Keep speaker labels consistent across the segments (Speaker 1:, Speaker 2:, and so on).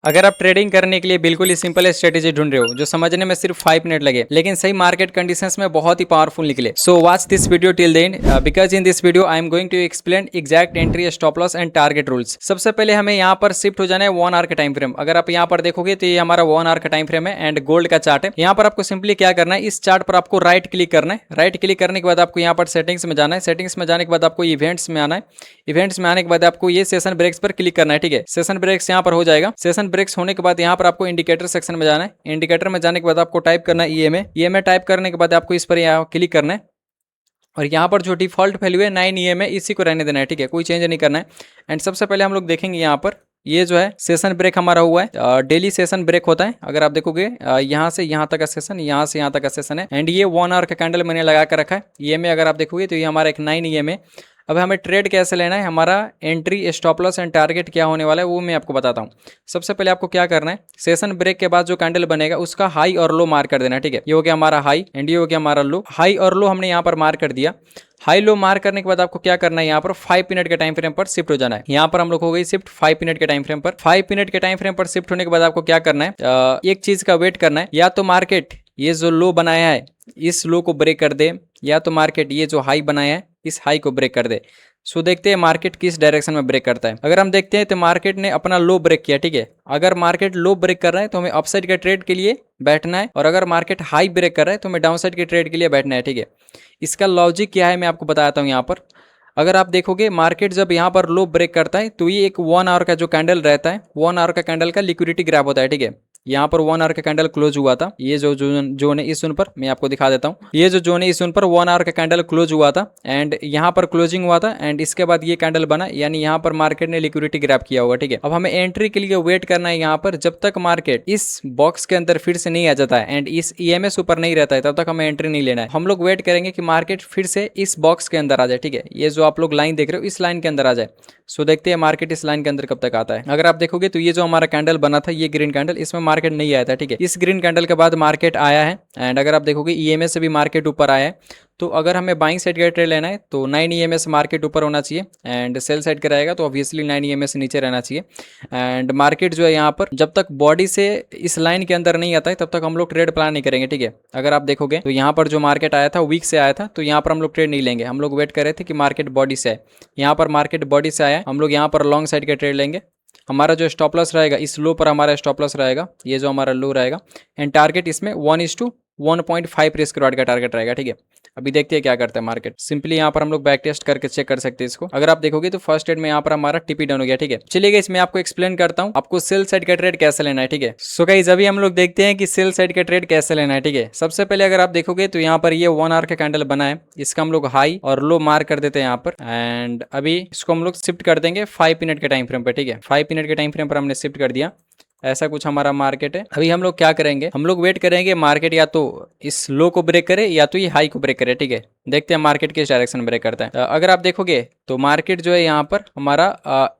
Speaker 1: अगर आप ट्रेडिंग करने के लिए बिल्कुल ही सिंपल स्ट्रेटेजी ढूंढ रहे हो जो समझने में सिर्फ 5 मिनट लगे लेकिन सही मार्केट कंडीशंस में बहुत ही पावरफुल निकले, so watch this video till the end because in this video I am going to explain exact entry, stop loss and target rules. सबसे पहले हमें यहाँ पर शिफ्ट हो जाना है 1 आवर का टाइम फ्रेम। अगर आप यहाँ पर देखोगे तो ये हमारा 1 आवर का टाइम फ्रेम है एंड गोल्ड का चार्ट है। यहाँ पर आपको सिंपली क्या करना है, इस चार्ट पर आपको राइट क्लिक करना है। राइट क्लिक करने के बाद आपको यहाँ पर सेटिंग्स में जाना है। सेटिंग्स में जाने के बाद आपको इवेंट्स में आना है। इवेंट्स में आने के बाद आपको ये सेशन ब्रेक्स पर क्लिक करना है। ठीक है, सेशन ब्रेक्स यहाँ पर हो जाएगा। सेशन ब्रेक्स होने के बाद यहाँ पर आपको इंडिकेटर सेक्शन में जाना है। इंडिकेटर में जाने के बाद आपको टाइप करना है ईएमए। ईएमए टाइप करने के बाद आपको इस पर यहाँ क्लिक करना है और यहाँ पर जो डिफॉल्ट वैल्यू है 9 ईएमए इसी को रहने देना है। ठीक है, कोई चेंज नहीं करना है। एंड सबसे पहले हम लोग देखेंगे यहाँ पर ये जो है सेशन ब्रेक हमारा हुआ है। डेली सेशन ब्रेक होता है। अगर आप देखोगे यहाँ से यहाँ तक का सेशन, यहाँ से यहाँ तक का सेशन है एंड ये 1 आवर का कैंडल मैंने लगा कर रखा है। ईएमए अगर आप देखोगे तो ये हमारा एक 9 ईएमए। अब हमें ट्रेड कैसे लेना है, हमारा entry, stop loss and target क्या होने वाला है वो मैं आपको बताता हूँ। सबसे पहले आपको क्या करना है, सेशन ब्रेक के बाद जो कैंडल बनेगा उसका हाई और लो मार्क कर देना है। ठीक है, ये हो गया हमारा हाई एंड ये हो गया हमारा लो। हाई और लो हमने यहाँ पर मार्क कर दिया। हाई लो मार्क करने के बाद आपको क्या करना है, यहाँ पर 5 मिनट के टाइम फ्रेम पर शिफ्ट हो जाना है। यहाँ पर हम लोग हो गई शिफ्ट 5 मिनट के टाइम फ्रेम पर। 5 मिनट के टाइम फ्रेम पर शिफ्ट होने के बाद आपको क्या करना है, एक चीज का वेट करना है, या तो मार्केट ये जो लो बनाया है इस लो को ब्रेक कर दे, या तो मार्केट ये जो हाई बनाया है इस हाई को ब्रेक कर दे। सो देखते हैं मार्केट किस डायरेक्शन में ब्रेक करता है। अगर हम देखते हैं तो मार्केट ने अपना लो ब्रेक किया। ठीक है, अगर मार्केट लो ब्रेक कर रहा है तो हमें अपसाइड के ट्रेड के लिए बैठना है और अगर मार्केट हाई ब्रेक कर रहा है तो हमें डाउनसाइड के ट्रेड के लिए बैठना है। ठीक है, इसका लॉजिक क्या है मैं आपको बताता हूँ। यहाँ पर अगर आप देखोगे मार्केट जब यहाँ पर लो ब्रेक करता है तो ये एक 1 आवर का जो कैंडल रहता है, 1 आवर का कैंडल का लिक्विडिटी ग्रैब होता है। ठीक है, यहाँ पर 1 आवर का कैंडल क्लोज हुआ था। ये जो जोन है इस जोन पर मैं आपको दिखा देता हूँ। ये जो जोन है इस जोन पर 1 आवर का कैंडल क्लोज हुआ था एंड यहाँ पर क्लोजिंग हुआ था एंड इसके बाद ये कैंडल बना, यानी यहाँ पर मार्केट ने लिक्विडिटी ग्रैब किया होगा। ठीक है, अब हमें एंट्री के लिए वेट करना है यहाँ पर जब तक मार्केट इस बॉक्स के अंदर फिर से नहीं आ जाता है एंड इस ईएमएस ऊपर नहीं रहता है तब तक हमें एंट्री नहीं लेना है। हम लोग वेट करेंगे कि मार्केट फिर से इस बॉक्स के अंदर आ जाए। ठीक है, ये जो आप लोग लाइन देख रहे हो इस लाइन के अंदर आ जाए। सो देखते हैं मार्केट इस लाइन के अंदर कब तक आता है। अगर आप देखोगे तो ये जो हमारा कैंडल बना था ये ग्रीन कैंडल, इसमें मार्केट नहीं आया था। ठीक है, इस ग्रीन कैंडल के बाद मार्केट आया है एंड अगर आप देखोगे ईएमए से भी मार्केट ऊपर आया है। तो अगर हमें बाइंग साइड का ट्रेड लेना है तो 9 ईएमए से मार्केट ऊपर होना चाहिए एंड सेल साइड का रहेगा तो ऑब्वियसली 9 ईएमए से नीचे रहना चाहिए। एंड मार्केट जो है यहाँ पर जब तक बॉडी से इस लाइन के अंदर नहीं आता है तब तक हम लोग ट्रेड प्लान नहीं करेंगे। ठीक है, अगर आप देखोगे तो यहाँ पर जो मार्केट आया था वीक से आया था तो यहाँ पर हम लोग ट्रेड नहीं लेंगे। हम लोग वेट कर रहे थे कि मार्केट बॉडी से आए। यहाँ पर मार्केट बॉडी से आया, हम लोग यहाँ पर लॉन्ग साइड का ट्रेड लेंगे। हमारा जो स्टॉप लॉस रहेगा इस लो पर हमारा स्टॉप लॉस रहेगा, ये जो हमारा लो रहेगा एंड टारगेट इसमें 1:1.5 रिस्क रिवार्ड का टारगेट रहेगा। ठीक है, अभी देखते हैं क्या करता है मार्केट। सिंपली यहाँ पर हम लोग बैक टेस्ट करके चेक कर सकते हैं इसको। अगर आप देखोगे तो फर्स्ट ट्रेड में यहाँ पर हमारा टीपी डाउन हो गया। ठीक है, चलिए इसमें आपको एक्सप्लेन करता हूँ आपको सेल साइड का ट्रेड कैसे लेना है। ठीक है, सो गाइस अभी हम लोग देखते हैं कि सेल साइड का ट्रेड कैसे लेना है। ठीक है, सबसे पहले अगर आप देखोगे तो यहाँ पर ये 1 आवर का कैंडल बना है, इसका हम लोग हाई और लो मार्क कर देते हैं यहाँ पर एंड अभी इसको हम लोग शिफ्ट कर देंगे 5 मिनट के टाइम फ्रेम पर। ठीक है, 5 मिनट के टाइम फ्रेम पर हमने शिफ्ट कर दिया। ऐसा कुछ हमारा मार्केट है। अभी हम लोग क्या करेंगे, हम लोग वेट करेंगे मार्केट या तो इस लो को ब्रेक करे या तो ये हाई को ब्रेक करे। ठीक है, देखते हैं मार्केट किस डायरेक्शन में ब्रेक करता है। अगर आप देखोगे तो मार्केट जो है यहाँ पर हमारा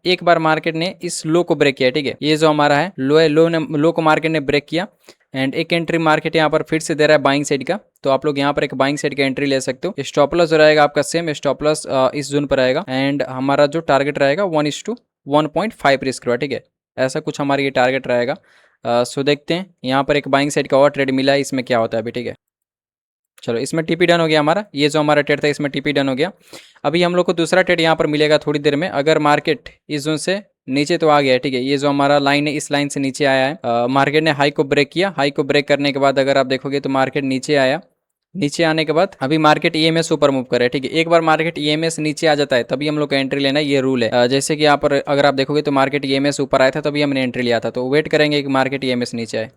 Speaker 1: एक बार मार्केट ने इस लो को ब्रेक किया। ठीक है, ये जो हमारा है लो है, लो को मार्केट ने ब्रेक किया एंड एक एंट्री मार्केट यहाँ पर फिर से दे रहा है बाइंग साइड का। तो आप लोग यहाँ पर एक बाइंग साइड का एंट्री ले सकते हो। स्टॉप लॉस रहेगा आपका सेम, स्टॉप लॉस इस जोन पर रहेगा एंड हमारा जो टारगेट रहेगा 1:1.5 रिस्क रिवार्ड। ठीक है, ऐसा कुछ हमारा ये टारगेट रहेगा। सो देखते हैं यहाँ पर एक बाइंग साइड का और ट्रेड मिला है, इसमें क्या होता है अभी। ठीक है, चलो इसमें टीपी डन हो गया हमारा। ये जो हमारा ट्रेड था इसमें टीपी डन हो गया। अभी हम लोग को दूसरा ट्रेड यहाँ पर मिलेगा थोड़ी देर में। अगर मार्केट इस जोन से नीचे तो आ गया है। ठीक है, ये जो हमारा लाइन है इस लाइन से नीचे आया है। मार्केट ने हाई को ब्रेक किया। हाई को ब्रेक करने के बाद अगर आप देखोगे तो मार्केट नीचे आया। नीचे आने के बाद अभी मार्केट ईएमएस ऊपर मूव करे। ठीक है, एक बार मार्केट ईएमएस नीचे आ जाता है तभी हम लोग को एंट्री लेना है, ये रूल है। जैसे कि यहाँ पर अगर आप देखोगे तो मार्केट ईएमएस ऊपर आया था तभी हमने एंट्री लिया था। तो वेट करेंगे कि मार्केट ईएमएस नीचे आए।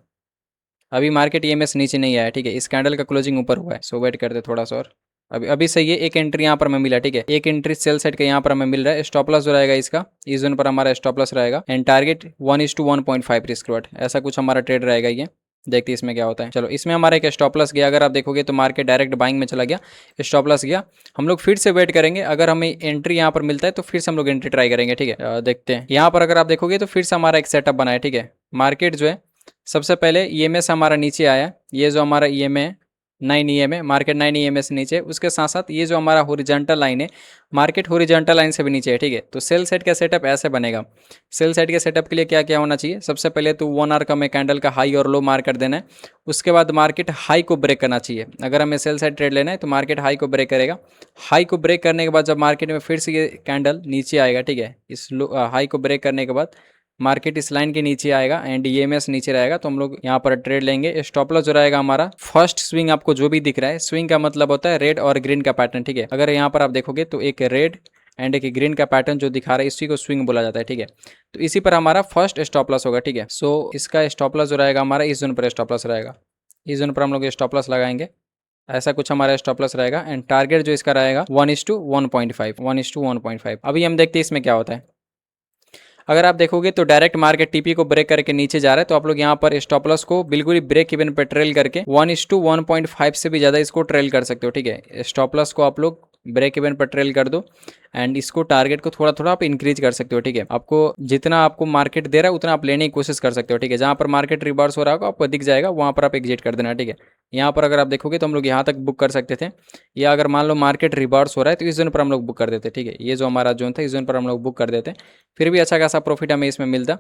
Speaker 1: अभी मार्केट ईएमएस नीचे नहीं आया। ठीक है, इस कैंडल का क्लोजिंग ऊपर हुआ है। सो वेट करते थोड़ा सा और अभी सही है। एक एंट्री यहाँ पर हमें मिला। ठीक है, एक एंट्री सेल साइड का यहाँ पर हमें मिल रहा है। स्टॉप लॉस जो रहेगा इसका इस जोन पर हमारा स्टॉप लॉस रहेगा एंड टारगेट 1:1.5 रिस्क रिवार्ड। ऐसा कुछ हमारा ट्रेड रहेगा ये। देखते हैं इसमें क्या होता है। चलो इसमें हमारा एक स्टॉप लॉस गया। अगर आप देखोगे तो मार्केट डायरेक्ट बाइंग में चला गया, स्टॉप लॉस गया। हम लोग फिर से वेट करेंगे, अगर हमें एंट्री यहाँ पर मिलता है तो फिर से हम लोग एंट्री ट्राई करेंगे। ठीक है, देखते हैं यहाँ पर अगर आप देखोगे तो फिर से हमारा एक सेटअप बना है। ठीक है, मार्केट जो है सबसे पहले ईएमए से हमारा नीचे आया। ये जो हमारा ईएमए है 9 EMA, मार्केट 9 EMA से नीचे। उसके साथ साथ ये जो हमारा हॉरिजॉन्टल लाइन है, मार्केट हॉरिजॉन्टल लाइन से भी नीचे है, ठीक है। तो सेल साइड का सेटअप ऐसे बनेगा। सेल साइड के सेटअप के लिए क्या क्या होना चाहिए, सबसे पहले तो 1 आवर का हमें कैंडल का हाई और लो मार्क कर देना है। उसके बाद मार्केट हाई को ब्रेक करना चाहिए। अगर हमें सेल साइड ट्रेड लेना है तो मार्केट हाई को ब्रेक करेगा। हाई को ब्रेक करने के बाद जब मार्केट में फिर से ये कैंडल नीचे आएगा, ठीक है, इस हाई को ब्रेक करने के बाद मार्केट इस लाइन के नीचे आएगा एंड ईएमएस नीचे रहेगा, तो हम लोग यहाँ पर ट्रेड लेंगे। स्टॉप लॉस जो रहेगा हमारा फर्स्ट स्विंग, आपको जो भी दिख रहा है, स्विंग का मतलब होता है रेड और ग्रीन का पैटर्न, ठीक है। अगर यहाँ पर आप देखोगे तो एक रेड एंड एक ग्रीन का पैटर्न जो दिखा रहा है, इसी को स्विंग बोला जाता है, ठीक है। तो इसी पर हमारा फर्स्ट स्टॉप लॉस होगा, ठीक है। सो इसका स्टॉप लॉस जो रहेगा हमारा इस जोन पर स्टॉप लॉस रहेगा। इस जोन पर हम लोग स्टॉप लॉस लगाएंगे। ऐसा कुछ हमारा स्टॉप लॉस रहेगा एंड टारगेट जो इसका रहेगा 1:1.5, 1:1.5। अभी हम देखते हैं इसमें क्या होता है। अगर आप देखोगे तो डायरेक्ट मार्केट टीपी को ब्रेक करके नीचे जा रहा है, तो आप लोग यहाँ पर स्टॉप लॉस को बिल्कुल ही ब्रेक इवन पे ट्रेल करके 1:1.5 से भी ज़्यादा इसको ट्रेल कर सकते हो, ठीक है। स्टॉप लॉस को आप लोग ब्रेक इवन पर ट्रेल कर दो एंड इसको टारगेट को थोड़ा थोड़ा आप इंक्रीज कर सकते हो, ठीक है। आपको जितना आपको मार्केट दे रहा है उतना आप लेने की कोशिश कर सकते हो, ठीक है। जहाँ पर मार्केट रिवर्स हो रहा होगा आपको दिख जाएगा, वहाँ पर आप एग्जिट कर देना, ठीक है। यहाँ पर अगर आप देखोगे तो हम लोग यहाँ तक बुक कर सकते थे, या अगर मान लो मार्केट रिवर्स हो रहा है तो इस जोन पर हम लोग बुक कर देते, ठीक है। ये जो हमारा जोन था, इस जोन पर हम लोग बुक कर देते, फिर भी अच्छा खासा प्रॉफिट हमें इसमें मिलता।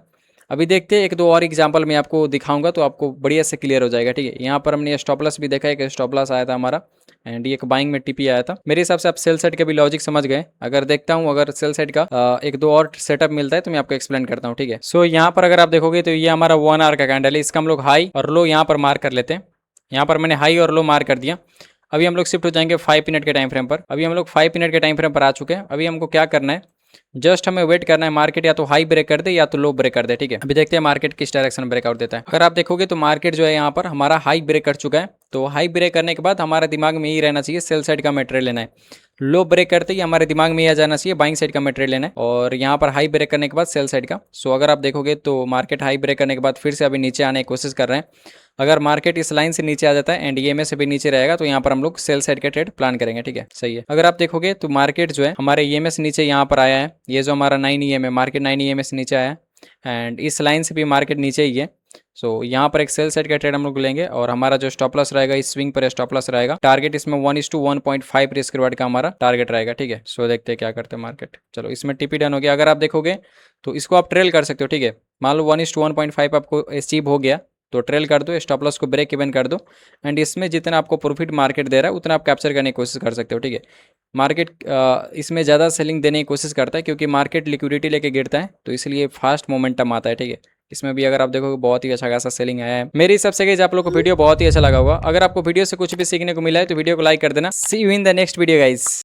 Speaker 1: अभी देखते हैं एक दो और एग्जांपल मैं आपको दिखाऊंगा तो आपको बढ़िया से क्लियर हो जाएगा, ठीक है। यहाँ पर हमने स्टॉप लॉस भी देखा है कि स्टॉप लॉस आया था हमारा एंड ये एक बाइंग में टीपी आया था। मेरे हिसाब से आप सेल साइड के भी लॉजिक समझ गए। अगर देखता हूँ अगर सेल साइड का एक दो और सेटअप मिलता है तो मैं आपको एक्सप्लेन करता हूँ, ठीक है। सो यहाँ पर अगर आप देखोगे तो ये हमारा 1 आवर का कैंडल है, इसका हम लोग हाई और लो यहाँ पर मार्क कर लेते हैं। यहाँ पर मैंने हाई और लो मार्क कर दिया। अभी हम लोग शिफ्ट हो जाएंगे 5 मिनट के टाइम फ्रेम पर। अभी हम लोग 5 मिनट के टाइम फ्रेम पर आ चुके हैं। अभी हमको क्या करना है, जस्ट हमें वेट करना है, मार्केट या तो हाई ब्रेक कर दे या तो लो ब्रेक कर दे, ठीक है। अभी देखते हैं मार्केट किस डायरेक्शन में ब्रेकआउट देता है। अगर आप देखोगे तो मार्केट जो है यहाँ पर हमारा हाई ब्रेक कर चुका है, तो हाई ब्रेक करने के बाद हमारे दिमाग में यही रहना चाहिए सेल साइड का मेटेरियल लेना है। लो ब्रेक करते ही हमारे दिमाग में यह आ जाना चाहिए बाइंग साइड का मेटेरियल लेना है, और यहाँ पर हाई ब्रेक करने के बाद सेल साइड का। सो अगर आप देखोगे तो मार्केट हाई ब्रेक करने के बाद फिर से अभी नीचे आने की कोशिश कर रहे हैं। अगर मार्केट इस लाइन से नीचे आ जाता है एंड ईएमए से भी नीचे रहेगा तो यहाँ पर हम लोग सेल साइड का ट्रेड प्लान करेंगे, ठीक है। सही है। अगर आप देखोगे तो मार्केट जो है हमारे ईएमए से नीचे यहाँ पर आया है, ये जो हमारा 9 EMA, मार्केट 9 EMA से नीचे आया है एंड इस लाइन से भी मार्केट नीचे ही है। सो यहाँ पर एक सेल साइड का ट्रेड हम लोग लेंगे और हमारा जो स्टॉप लॉस रहेगा इस स्विंग पर स्टॉप लॉस रहेगा। टारगेट इसमें 1:1.5 रिस्क रिवार्ड का हमारा टारगेट रहेगा, ठीक है। सो देखते हैं क्या करते हैं मार्केट। चलो इसमें टीपी डन हो गया। अगर आप देखोगे तो इसको आप ट्रेल कर सकते हो, ठीक है। मान लो 1:1.5 आपको अचीव हो गया तो ट्रेल कर दो, स्टॉप लॉस को ब्रेक इवन कर दो एंड इसमें जितना आपको प्रॉफिट मार्केट दे रहा है उतना आप कैप्चर करने की कोशिश कर सकते हो, ठीक है। मार्केट इसमें ज़्यादा सेलिंग देने की कोशिश करता है क्योंकि मार्केट लिक्विडिटी लेके गिरता है, तो इसलिए फास्ट मोमेंटम आता है, ठीक है। इसमें भी अगर आप देखोगे बहुत ही अच्छा खासा सेलिंग आया है। मेरे हिसाब से गाइस आप लोग को वीडियो बहुत ही अच्छा लगा होगा। अगर आपको वीडियो से कुछ भी सीखने को मिला है तो वीडियो को लाइक कर देना। See you in the next video guys.